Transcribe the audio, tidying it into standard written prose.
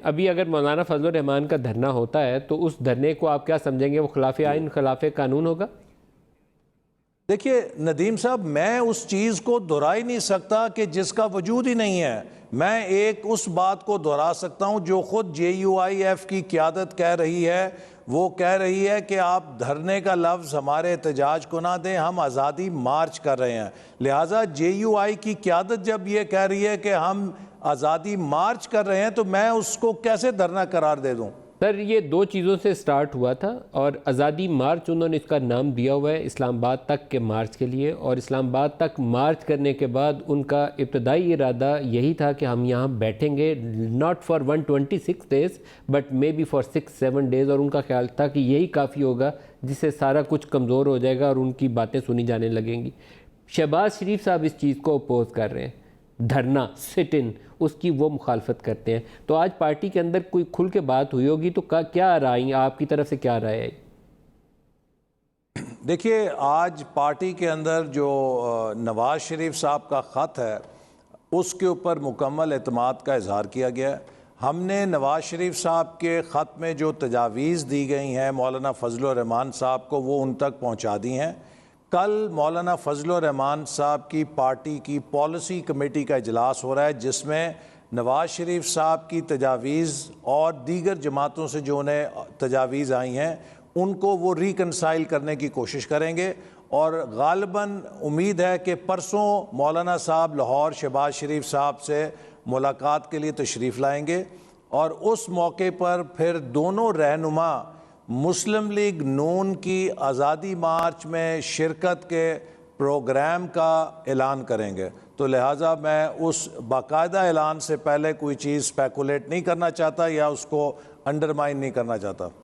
ابھی اگر مولانا فضل الرحمان کا دھرنا ہوتا ہے تو اس دھرنے کو آپ کیا سمجھیں گے؟ وہ خلاف آئین خلاف قانون ہوگا؟ دیکھیے ندیم صاحب، میں اس چیز کو دہرا ہی نہیں سکتا کہ جس کا وجود ہی نہیں ہے۔ میں ایک اس بات کو دہرا سکتا ہوں جو خود جے یو آئی ایف کی قیادت کہہ رہی ہے۔ وہ کہہ رہی ہے کہ آپ دھرنے کا لفظ ہمارے احتجاج کو نہ دیں، ہم آزادی مارچ کر رہے ہیں۔ لہٰذا جے یو آئی کی قیادت جب یہ کہہ رہی ہے کہ ہم آزادی مارچ کر رہے ہیں تو میں اس کو کیسے دھرنا قرار دے دوں؟ سر، یہ دو چیزوں سے سٹارٹ ہوا تھا، اور آزادی مارچ انہوں نے اس کا نام دیا ہوا ہے اسلام آباد تک کے مارچ کے لیے، اور اسلام آباد تک مارچ کرنے کے بعد ان کا ابتدائی ارادہ یہی تھا کہ ہم یہاں بیٹھیں گے، not for 126 days but maybe for 6-7 days، اور ان کا خیال تھا کہ یہی کافی ہوگا جس سے سارا کچھ کمزور ہو جائے گا اور ان کی باتیں سنی جانے لگیں گی۔ شہباز شریف صاحب اس چیز کو اپوز کر رہے ہیں، دھرنا سٹ ان، اس کی وہ مخالفت کرتے ہیں۔ تو آج پارٹی کے اندر کوئی کھل کے بات ہوئی ہوگی تو کیا رائے آپ کی طرف سے، کیا رائے ہے؟ دیکھیے، آج پارٹی کے اندر جو نواز شریف صاحب کا خط ہے اس کے اوپر مکمل اعتماد کا اظہار کیا گیا ہے۔ ہم نے نواز شریف صاحب کے خط میں جو تجاویز دی گئی ہیں مولانا فضل الرحمان صاحب کو، وہ ان تک پہنچا دی ہیں۔ کل مولانا فضل الرحمان صاحب کی پارٹی کی پالیسی کمیٹی کا اجلاس ہو رہا ہے، جس میں نواز شریف صاحب کی تجاویز اور دیگر جماعتوں سے جو انہیں تجاویز آئی ہیں ان کو وہ ریکنسائل کرنے کی کوشش کریں گے، اور غالباً امید ہے کہ پرسوں مولانا صاحب لاہور شہباز شریف صاحب سے ملاقات کے لیے تشریف لائیں گے، اور اس موقع پر پھر دونوں رہنما مسلم لیگ نون کی آزادی مارچ میں شرکت کے پروگرام کا اعلان کریں گے۔ تو لہٰذا میں اس باقاعدہ اعلان سے پہلے کوئی چیز اسپیکولیٹ نہیں کرنا چاہتا یا اس کو انڈرمائن نہیں کرنا چاہتا۔